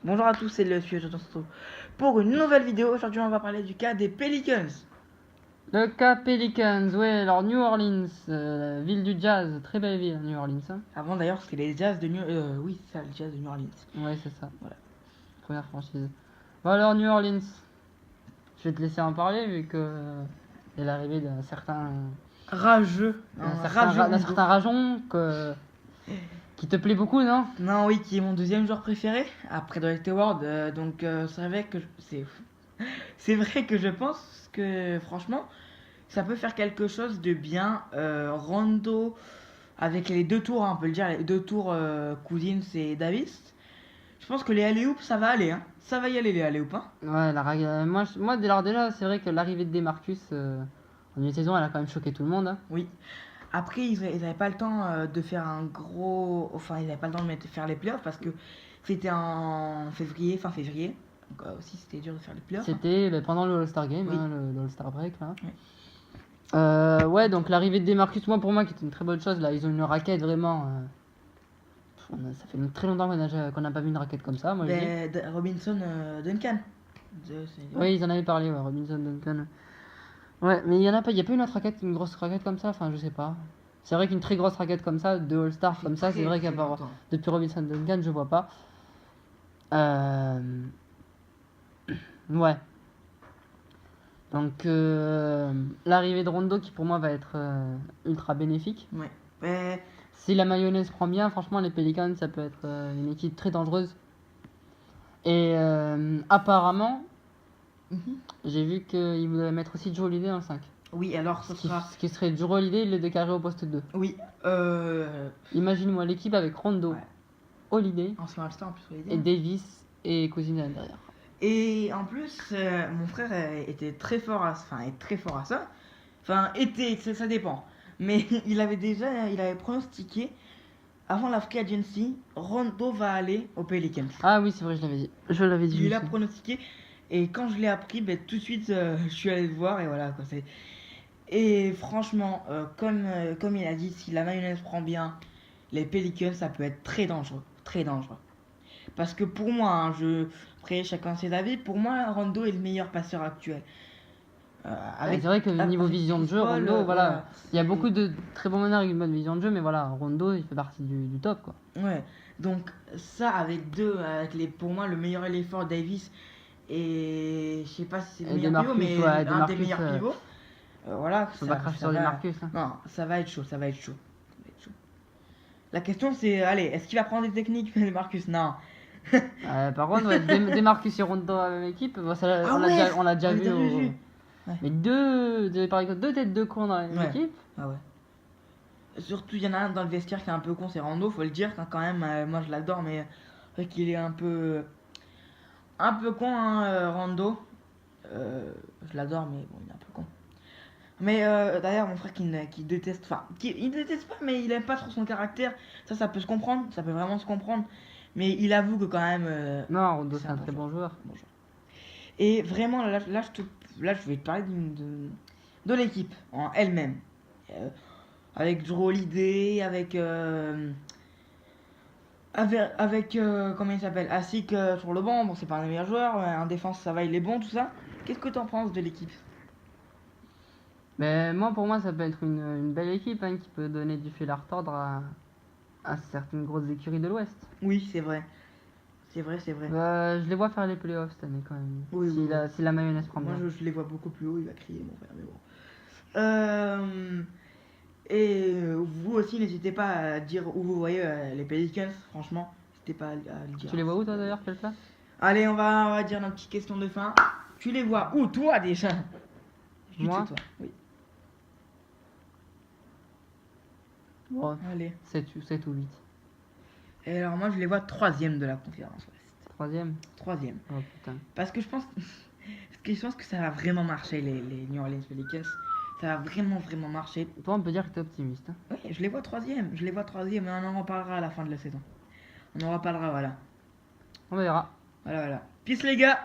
Bonjour à tous, c'est le sujet pour une nouvelle vidéo. Aujourd'hui, on va parler du cas des Pelicans. Le cas Pelicans, ouais, alors New Orleans, ville du jazz, très belle ville, New Orleans. Hein. Avant d'ailleurs, c'était les Jazz de New oui, c'est ça, les Jazz de New Orleans. Ouais, c'est ça. Voilà. Première franchise. Bon, alors New Orleans, je vais te laisser en parler vu que c'est l'arrivée d'un certain. Rageux. D'un certain rajon qui te plaît beaucoup, non? Non, oui, qui est mon deuxième joueur préféré après Dwight Howard. Donc, c'est vrai que c'est vrai que je pense que franchement, ça peut faire quelque chose de bien. Rondo avec les deux tours, hein, on peut le dire, les deux tours Cousins et Davis. Je pense que les alley-oop, ça va aller, hein. Ça va y aller, les alley-oop, hein. Ouais, moi déjà, c'est vrai que l'arrivée de DeMarcus en une saison, elle a quand même choqué tout le monde. Hein. Oui. Après, ils n'avaient pas le temps de faire un gros. Enfin, ils n'avaient pas le temps de faire les playoffs parce que c'était en février, fin février. Donc, aussi, c'était dur de faire les playoffs. Hein. C'était pendant le All-Star Game, Oui. hein, le All-Star Break. Là. Oui. Ouais, donc l'arrivée de DeMarcus, pour moi, qui est une très bonne chose. Là, ils ont une raquette vraiment. Ça fait très longtemps qu'on n'a pas vu une raquette comme ça. Moi, Robinson Duncan. Oui, ils en avaient parlé, ouais, Robinson Duncan. Ouais, mais il n'y a pas une autre raquette, une grosse raquette comme ça. Enfin, je sais pas. C'est vrai qu'une très grosse raquette comme ça, de All-Star comme ça, c'est vrai qu'à part depuis Robinson Duncan, je vois pas. Ouais. Donc l'arrivée de Rondo qui pour moi va être ultra bénéfique. Ouais. Si la mayonnaise prend bien, franchement les Pelicans ça peut être une équipe très dangereuse. Et apparemment, j'ai vu qu'ils voulaient mettre aussi Jrue Holiday en 5. Oui, alors ce qui serait Jrue Holiday, il le déclaré au poste 2. Oui. Imagine-moi l'équipe avec Rondo, ouais. Holiday, Ancien All-Star en plus, Holiday. Et Davis et Cousins derrière. Et en plus, mon frère était très fort à ça. Enfin, ça dépend. Mais il avait pronostiqué, avant la Free Agency, Rondo va aller aux Pelicans. Ah oui, c'est vrai, je l'avais dit. Il l'a pronostiqué. Et quand je l'ai appris, tout de suite, je suis allé le voir. Et voilà, quoi. Et franchement, comme il a dit, si la mayonnaise prend bien, les Pelicans, ça peut être très dangereux. Très dangereux. Parce que pour moi, hein, après chacun ses avis, pour moi Rondo est le meilleur passeur actuel. C'est vrai que niveau vision de jeu, Rondo, voilà, il y a beaucoup de très bons meneurs avec une bonne vision de jeu, mais voilà, Rondo il fait partie du top quoi. Ouais, donc ça avec pour moi le meilleur éléphant Davis et je sais pas si c'est le meilleur pivot, mais un des meilleurs pivots. Voilà, faut pas cracher sur les Marcus. Hein. Non, ça va être chaud. La question c'est, allez, est-ce qu'il va prendre des techniques de Marcus? Non. Par contre, ouais, DeMarcus et Rondo dans la même équipe, on l'a déjà vu. Ouais. Mais par exemple, deux têtes de con dans la même équipe. Ah ouais. Surtout, il y en a un dans le vestiaire qui est un peu con, c'est Rondo, faut le dire, quand même. Moi je l'adore, mais c'est vrai qu'il est un peu con, hein, Rondo. Je l'adore, mais bon, il est un peu con. Mais d'ailleurs, mon frère qui déteste, il déteste pas, mais il aime pas trop son caractère. Ça peut se comprendre, ça peut vraiment se comprendre. Mais il avoue que quand même. Non, Rondo c'est un très bon joueur. Et vraiment, là, je vais te parler de l'équipe en elle-même. Avec Jrue Holiday, avec comment il s'appelle, Asik sur le banc. Bon, c'est pas un des meilleurs joueurs. En défense, ça va, il est bon, tout ça. Qu'est-ce que t'en penses de l'équipe? Mais pour moi, ça peut être une belle équipe hein, qui peut donner du fil à retordre à certaines grosses écuries de l'Ouest. Oui, c'est vrai. C'est vrai. Je les vois faire les playoffs cette année quand même. Oui, si la mayonnaise prend bien. Moi, je les vois beaucoup plus haut, il va crier, mon frère, mais bon. Et vous aussi, n'hésitez pas à dire où vous voyez les Pelicans, franchement. N'hésitez pas à le dire. Tu les vois où, toi, d'ailleurs, quelle place? Allez, on va dire notre petite question de fin. Tu les vois où, toi, déjà? Moi toi. Oui. Bon, allez. 7 ou 8. Et alors, moi, je les vois 3ème de la conférence Ouest. 3ème. Oh putain. Parce que je pense que ça va vraiment marcher, les New Orleans Pelicans. Ça va vraiment marcher. Toi, on peut dire que t'es optimiste. Hein. Oui, je les vois 3ème, mais on en reparlera à la fin de la saison. On en reparlera, voilà. On verra. Voilà. Peace les gars.